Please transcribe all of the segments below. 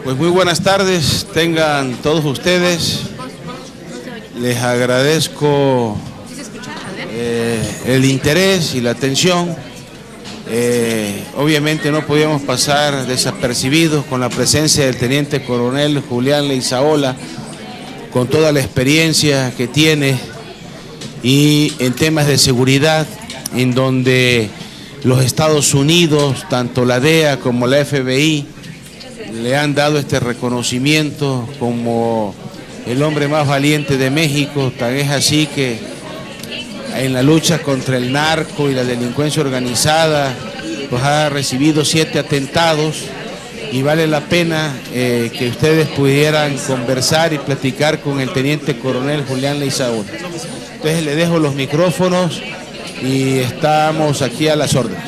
Pues muy buenas tardes, tengan todos ustedes. Les agradezco el interés y la atención. Obviamente no podíamos pasar desapercibidos con la presencia del teniente coronel Julián Leizaola, con toda la experiencia que tiene y en temas de seguridad, en donde los Estados Unidos, tanto la DEA como la FBI, le han dado este reconocimiento como el hombre más valiente de México. Tan es así que en la lucha contra el narco y la delincuencia organizada, pues ha recibido 7 atentados, y vale la pena que ustedes pudieran conversar y platicar con el teniente coronel Julián Leizaola. Entonces le dejo los micrófonos y estamos aquí a las órdenes.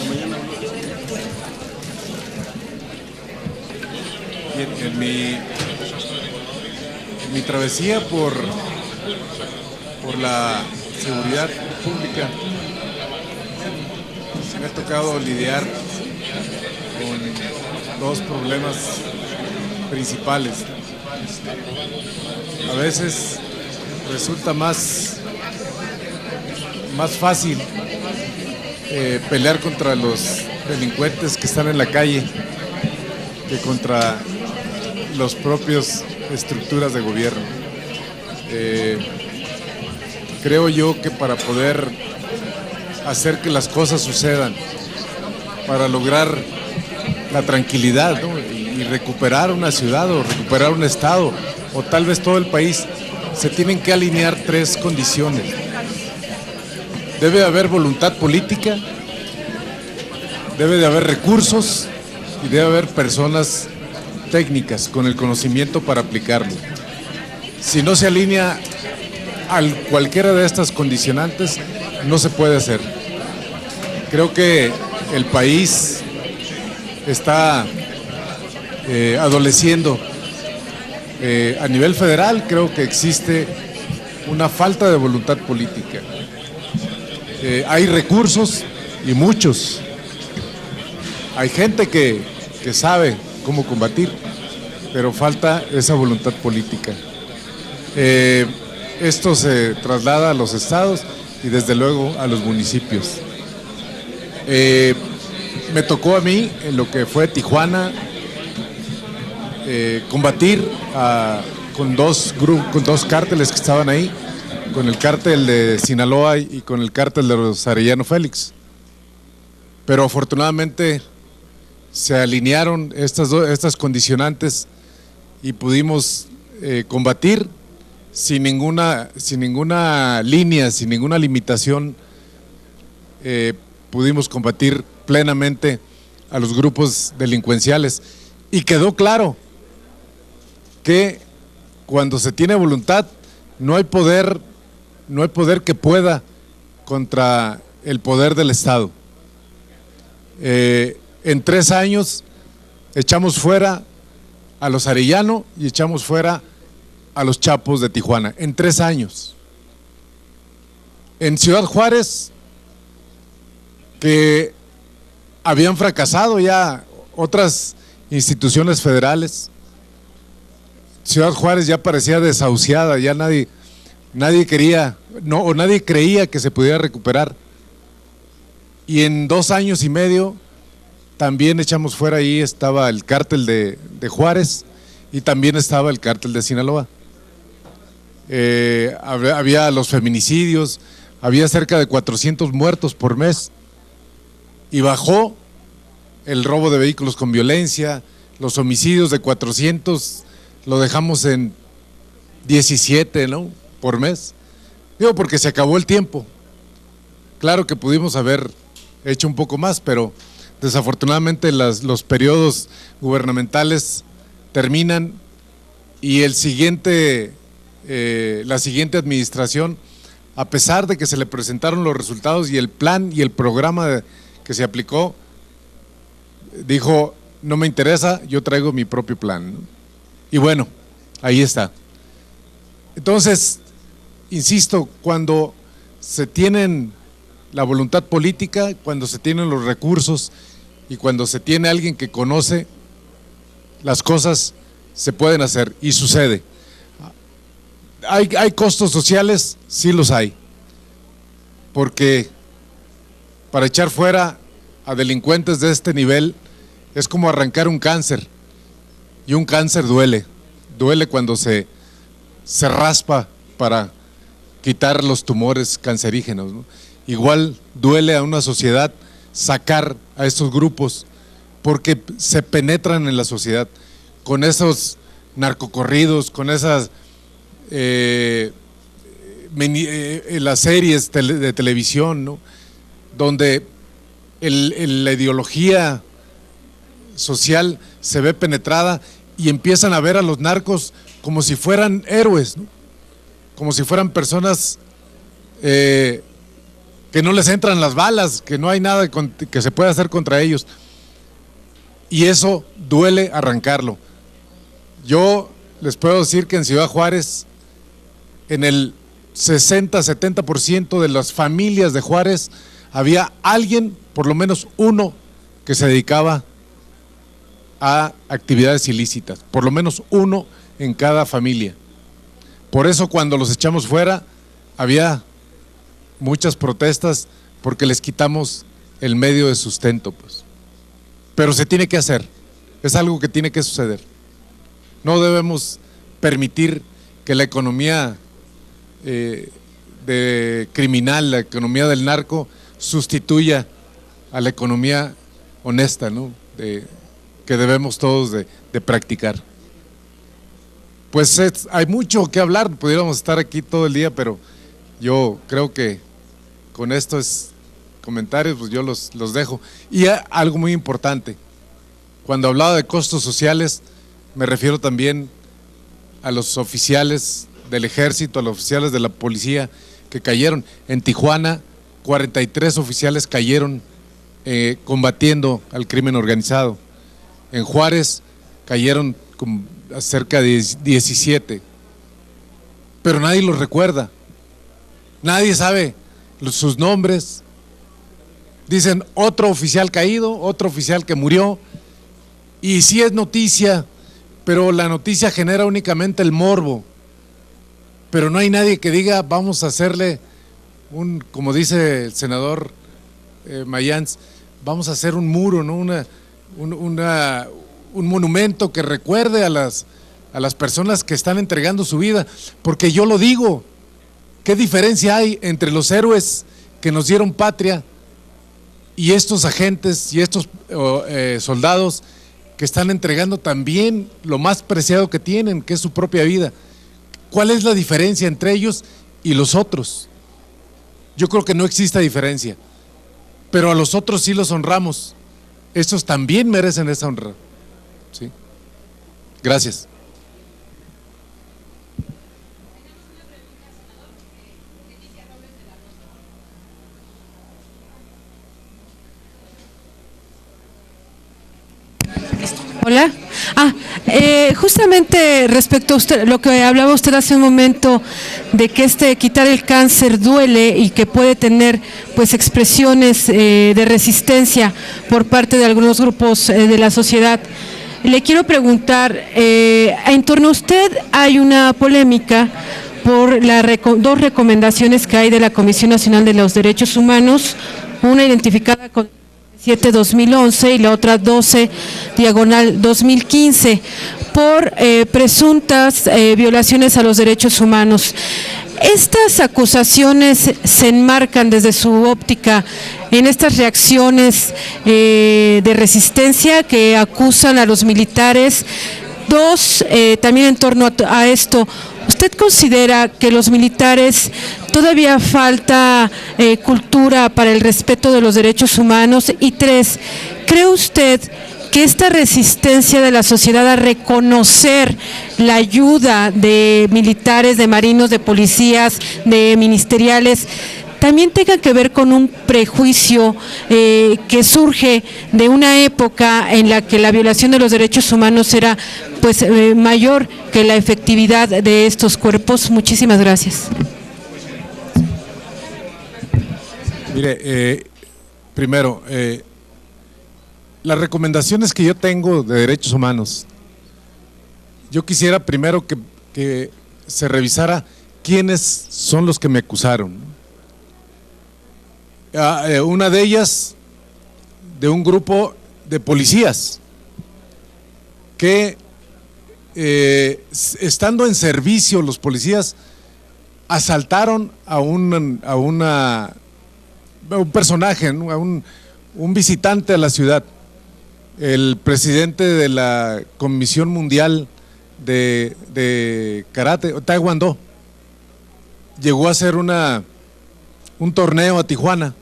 Bien, en mi travesía por la seguridad pública me ha tocado lidiar con 2 problemas principales. A veces resulta más fácil pelear contra los delincuentes que están en la calle que contra los propios estructuras de gobierno. Creo yo que para poder hacer que las cosas sucedan, para lograr la tranquilidad, ¿no? y recuperar una ciudad o recuperar un estado o tal vez todo el país, se tienen que alinear 3 condiciones. Debe haber voluntad política, debe de haber recursos y debe haber personas técnicas con el conocimiento para aplicarlo. Si no se alinea a cualquiera de estas condicionantes, no se puede hacer. Creo que el país está adoleciendo. A nivel federal creo que existe una falta de voluntad política. Hay recursos y muchos. Hay gente que sabe cómo combatir, pero falta esa voluntad política. Esto se traslada a los estados y desde luego a los municipios. Me tocó a mí, en lo que fue Tijuana, combatir con dos cárteles que estaban ahí, con el cártel de Sinaloa y con el cártel de los Arellano Félix. Pero afortunadamente se alinearon estas condicionantes y pudimos combatir sin ninguna línea, sin ninguna limitación. Pudimos combatir plenamente a los grupos delincuenciales y quedó claro que cuando se tiene voluntad no hay poder que pueda contra el poder del Estado. En 3 años echamos fuera a los Arellano y echamos fuera a los Chapos de Tijuana, en 3 años. En Ciudad Juárez, que habían fracasado ya otras instituciones federales, Ciudad Juárez ya parecía desahuciada, ya nadie quería, nadie creía que se pudiera recuperar. Y en 2 años y medio también echamos fuera. Ahí estaba el cártel de Juárez y también estaba el cártel de Sinaloa. Había los feminicidios, había cerca de 400 muertos por mes y bajó el robo de vehículos con violencia, los homicidios de 400 lo dejamos en 17, ¿no?, por mes. Digo, porque se acabó el tiempo. Claro que pudimos haber hecho un poco más, pero desafortunadamente los periodos gubernamentales terminan y la siguiente administración, a pesar de que se le presentaron los resultados y el plan y el programa que se aplicó, dijo: no me interesa, yo traigo mi propio plan, ¿no? Y bueno, ahí está. Entonces, insisto, cuando se tienen la voluntad política, cuando se tienen los recursos y cuando se tiene alguien que conoce, las cosas se pueden hacer y sucede. ¿Hay costos sociales? Sí los hay, porque para echar fuera a delincuentes de este nivel es como arrancar un cáncer, y un cáncer duele cuando se raspa para quitar los tumores cancerígenos, ¿no? Igual duele a una sociedad sacar a estos grupos, porque se penetran en la sociedad con esos narcocorridos, con esas las series de televisión, ¿no? Donde la ideología social se ve penetrada y empiezan a ver a los narcos como si fueran héroes, ¿no? Como si fueran personas que no les entran las balas, que no hay nada que se pueda hacer contra ellos, y eso duele arrancarlo. Yo les puedo decir que en Ciudad Juárez, en el 60-70% de las familias de Juárez había alguien, por lo menos uno, que se dedicaba a actividades ilícitas, por lo menos uno en cada familia. Por eso cuando los echamos fuera había muchas protestas, porque les quitamos el medio de sustento, pues. Pero se tiene que hacer, es algo que tiene que suceder. No debemos permitir que la economía criminal, la economía del narco, sustituya a la economía honesta, ¿no? Que debemos todos de practicar. Pues hay mucho que hablar, pudiéramos estar aquí todo el día, pero yo creo que con estos comentarios pues yo los dejo. Y algo muy importante, cuando hablaba de costos sociales, me refiero también a los oficiales del ejército, a los oficiales de la policía que cayeron. En Tijuana, 43 oficiales cayeron combatiendo al crimen organizado. En Juárez cayeron cerca de 17, pero nadie los recuerda, nadie sabe sus nombres. Dicen otro oficial caído, otro oficial que murió, y sí es noticia, pero la noticia genera únicamente el morbo, pero no hay nadie que diga vamos a hacerle como dice el senador Mayans, vamos a hacer un muro, ¿no? Un monumento que recuerde a las personas que están entregando su vida, porque yo lo digo, ¿qué diferencia hay entre los héroes que nos dieron patria y estos agentes y estos soldados que están entregando también lo más preciado que tienen, que es su propia vida? ¿Cuál es la diferencia entre ellos y los otros? Yo creo que no existe diferencia, pero a los otros sí los honramos. Estos también merecen esa honra. ¿Sí? Gracias. Hola. Justamente respecto a usted, lo que hablaba usted hace un momento, de que quitar el cáncer duele y que puede tener pues expresiones de resistencia por parte de algunos grupos de la sociedad. Le quiero preguntar, en torno a usted hay una polémica por dos recomendaciones que hay de la Comisión Nacional de los Derechos Humanos, una identificada con 7/2011 y la otra 12/2015, por presuntas violaciones a los derechos humanos. ¿Estas acusaciones se enmarcan desde su óptica en estas reacciones de resistencia que acusan a los militares? Dos, también en torno a esto, ¿usted considera que los militares todavía falta cultura para el respeto de los derechos humanos? Y tres, ¿cree usted que esta resistencia de la sociedad a reconocer la ayuda de militares, de marinos, de policías, de ministeriales, también tenga que ver con un prejuicio que surge de una época en la que la violación de los derechos humanos era pues mayor que la efectividad de estos cuerpos? Muchísimas gracias. Mire, primero, las recomendaciones que yo tengo de derechos humanos, yo quisiera primero que se revisara quiénes son los que me acusaron. Una de ellas, de un grupo de policías que estando en servicio los policías asaltaron a un personaje, a un visitante a la ciudad, el presidente de la Comisión Mundial de Karate, Taekwondo. Llegó a hacer un torneo a Tijuana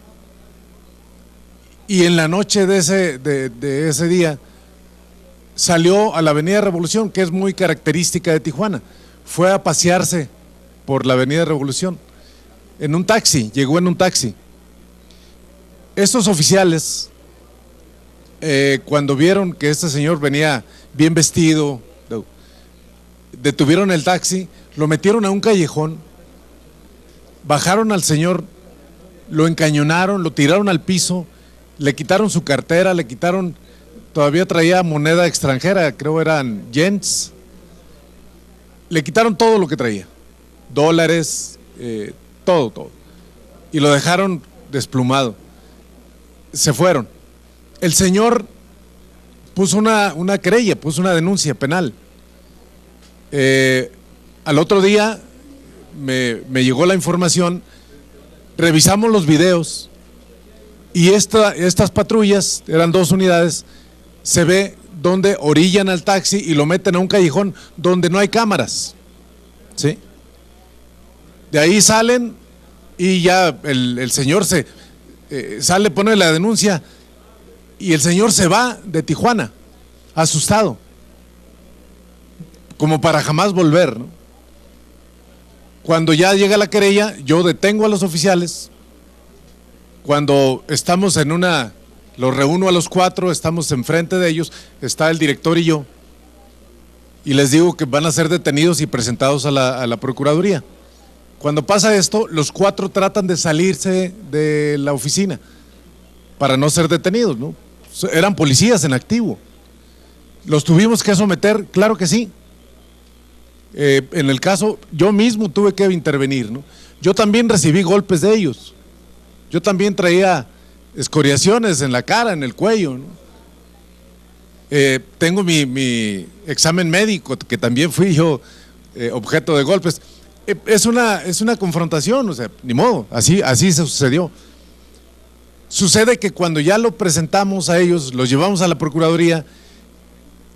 y en la noche de ese día salió a la Avenida Revolución, que es muy característica de Tijuana. Fue a pasearse por la Avenida Revolución en un taxi, llegó en un taxi. Estos oficiales, cuando vieron que este señor venía bien vestido, detuvieron el taxi, lo metieron a un callejón, bajaron al señor, lo encañonaron, lo tiraron al piso, le quitaron su cartera, le quitaron, todavía traía moneda extranjera, creo eran yens, le quitaron todo lo que traía, dólares, todo, y lo dejaron desplumado. Se fueron. El señor puso una querella, puso una denuncia penal. Al otro día me llegó la información, revisamos los videos y estas patrullas, eran 2 unidades, se ve donde orillan al taxi y lo meten a un callejón donde no hay cámaras, ¿sí? De ahí salen y ya el señor sale, pone la denuncia y el señor se va de Tijuana, asustado, como para jamás volver, ¿no? Cuando ya llega la querella, yo detengo a los oficiales. Cuando estamos los reúno a los 4, estamos enfrente de ellos, está el director y yo, y les digo que van a ser detenidos y presentados a la Procuraduría. Cuando pasa esto, los 4 tratan de salirse de la oficina para no ser detenidos, ¿no? Eran policías en activo. ¿Los tuvimos que someter? Claro que sí. En el caso, yo mismo tuve que intervenir, ¿no? Yo también recibí golpes de ellos. Yo también traía escoriaciones en la cara, en el cuello, ¿no? Tengo mi examen médico, que también fui yo objeto de golpes. Es una confrontación, o sea, ni modo, así se sucedió. Sucede que cuando ya lo presentamos a ellos, los llevamos a la Procuraduría,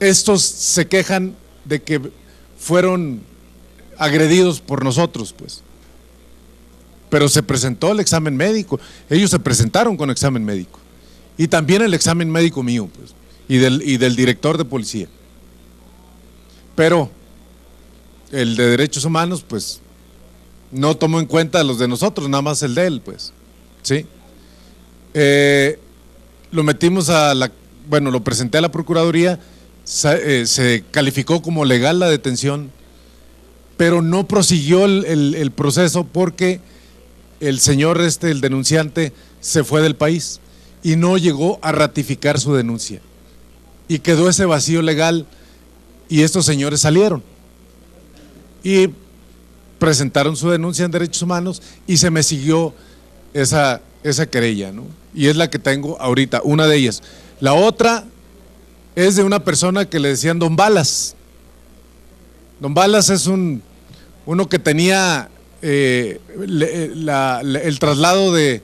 estos se quejan de que fueron agredidos por nosotros, pues. Pero se presentó el examen médico, ellos se presentaron con examen médico y también el examen médico mío, pues, y del director de policía. Pero el de derechos humanos, pues, no tomó en cuenta los de nosotros, nada más el de él, pues, ¿sí? Lo metimos lo presenté a la Procuraduría, se calificó como legal la detención, pero no prosiguió el proceso porque el señor el denunciante, se fue del país y no llegó a ratificar su denuncia. Y quedó ese vacío legal y estos señores salieron y presentaron su denuncia en derechos humanos y se me siguió esa querella, ¿no? Y es la que tengo ahorita, una de ellas. La otra es de una persona que le decían Don Balas. Don Balas es uno que tenía el traslado de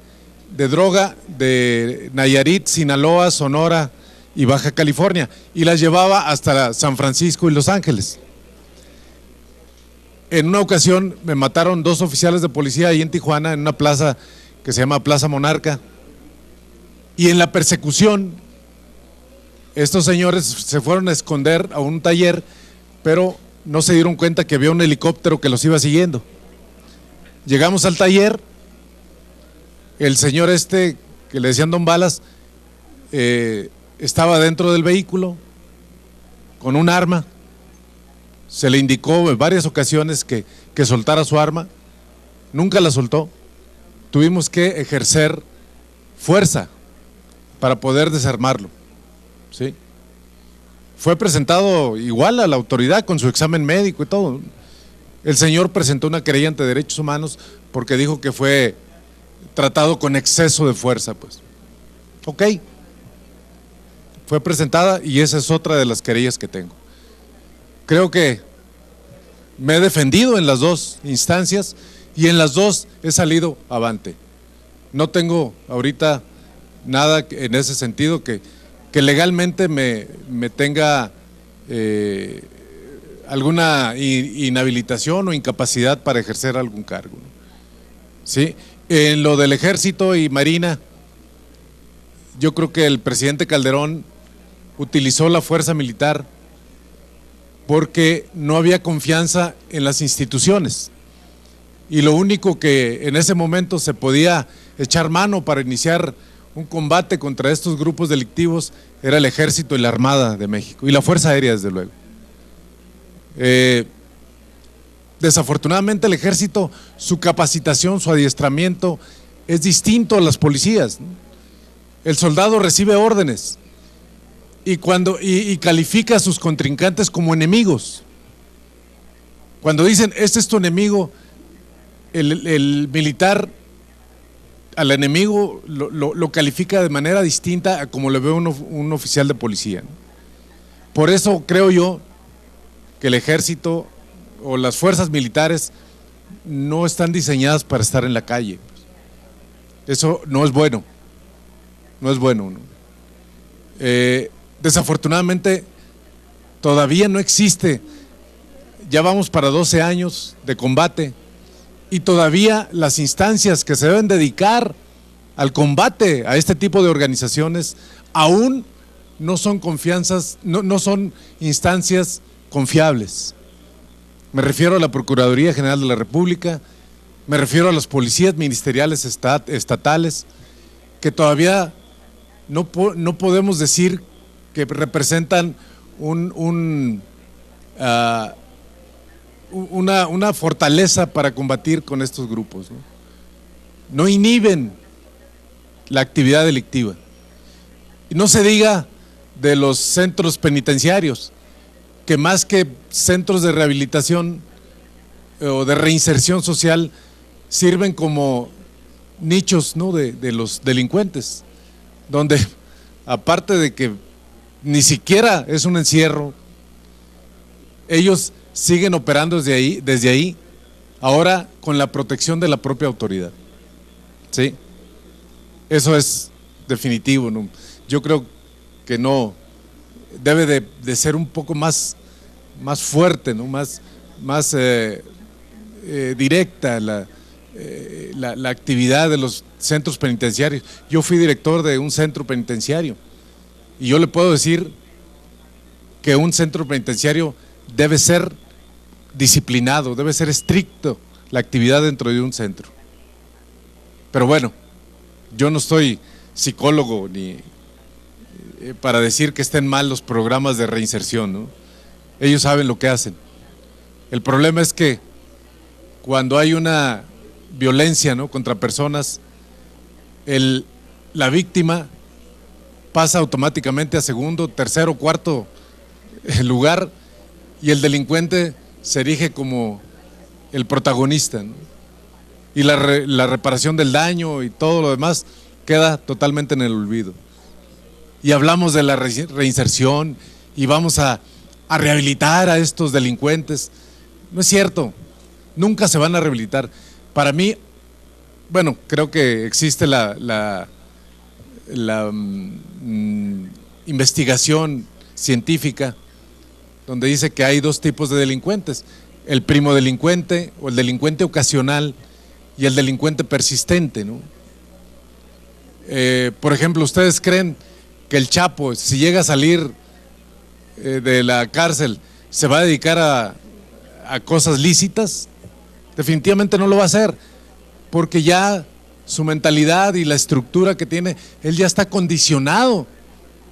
droga de Nayarit, Sinaloa, Sonora y Baja California, y las llevaba hasta San Francisco y Los Ángeles. En una ocasión me mataron 2 oficiales de policía ahí en Tijuana, en una plaza que se llama Plaza Monarca, y en la persecución estos señores se fueron a esconder a un taller, pero no se dieron cuenta que había un helicóptero que los iba siguiendo. Llegamos al taller, el señor que le decían Don Balas, estaba dentro del vehículo con un arma. Se le indicó en varias ocasiones que soltara su arma, nunca la soltó. Tuvimos que ejercer fuerza para poder desarmarlo, ¿sí? fue presentado igual a la autoridad con su examen médico y todo. El señor presentó una querella ante Derechos Humanos porque dijo que fue tratado con exceso de fuerza, pues. Ok, fue presentada y esa es otra de las querellas que tengo. Creo que me he defendido en las dos instancias y en las dos he salido avante. No tengo ahorita nada en ese sentido que legalmente me tenga alguna inhabilitación o incapacidad para ejercer algún cargo, ¿no? ¿Sí? En lo del Ejército y Marina, yo creo que el presidente Calderón utilizó la fuerza militar porque no había confianza en las instituciones y lo único que en ese momento se podía echar mano para iniciar un combate contra estos grupos delictivos era el Ejército y la Armada de México y la Fuerza Aérea, desde luego. Desafortunadamente el Ejército, su capacitación, su adiestramiento es distinto a las policías, ¿no? El soldado recibe órdenes y califica a sus contrincantes como enemigos. Cuando dicen, este es tu enemigo, el militar al enemigo lo califica de manera distinta a como lo ve un oficial de policía, ¿no? Por eso creo yo que el Ejército o las fuerzas militares no están diseñadas para estar en la calle. Eso no es bueno, no es bueno, ¿no? Desafortunadamente todavía no existe, ya vamos para 12 años de combate y todavía las instancias que se deben dedicar al combate a este tipo de organizaciones aún no son no son instancias confiables. Me refiero a la Procuraduría General de la República, me refiero a las policías ministeriales estatales, que todavía no podemos decir que representan una fortaleza para combatir con estos grupos, ¿no? No inhiben la actividad delictiva. Y no se diga de los centros penitenciarios, que más que centros de rehabilitación o de reinserción social, sirven como nichos, ¿no?, de los delincuentes, donde aparte de que ni siquiera es un encierro, ellos siguen operando desde ahí, ahora con la protección de la propia autoridad. ¿Sí? Eso es definitivo, ¿no? Yo creo que no, debe de ser un poco más fuerte, ¿no? Más directa la actividad de los centros penitenciarios. Yo fui director de un centro penitenciario y yo le puedo decir que un centro penitenciario debe ser disciplinado, debe ser estricto la actividad dentro de un centro. Pero bueno, yo no soy psicólogo ni para decir que estén mal los programas de reinserción, ¿no? Ellos saben lo que hacen. El problema es que cuando hay una violencia, ¿no?, contra personas, la víctima pasa automáticamente a segundo, tercero, cuarto lugar y el delincuente se erige como el protagonista, ¿no? Y la reparación del daño y todo lo demás queda totalmente en el olvido. Y hablamos de la reinserción y vamos a rehabilitar a estos delincuentes. No es cierto, nunca se van a rehabilitar. Para mí, bueno, creo que existe la investigación científica donde dice que hay dos tipos de delincuentes: el primo delincuente o el delincuente ocasional y el delincuente persistente, ¿no? Por ejemplo, ¿ustedes creen que el Chapo, si llega a salir de la cárcel, se va a dedicar a cosas lícitas? Definitivamente no lo va a hacer, porque ya su mentalidad y la estructura que tiene, él ya está condicionado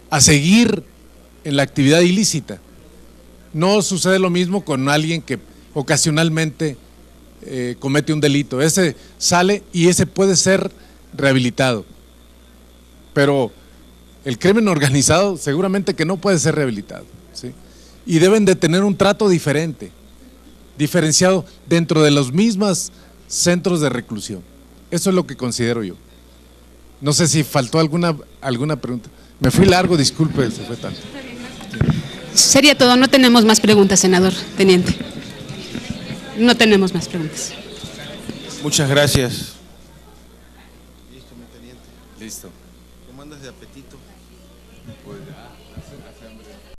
a seguir en la actividad ilícita. No sucede lo mismo con alguien que ocasionalmente comete un delito. Ese sale y ese puede ser rehabilitado, pero el crimen organizado seguramente que no puede ser rehabilitado. ¿sí? Y deben de tener un trato diferente, diferenciado dentro de los mismos centros de reclusión. Eso es lo que considero yo. No sé si faltó alguna pregunta. Me fui largo, disculpe, se fue tanto. Sería todo, no tenemos más preguntas, senador teniente. No tenemos más preguntas. Muchas gracias. Listo, mi teniente. Listo. ¿Cómo andas de apetito? Pues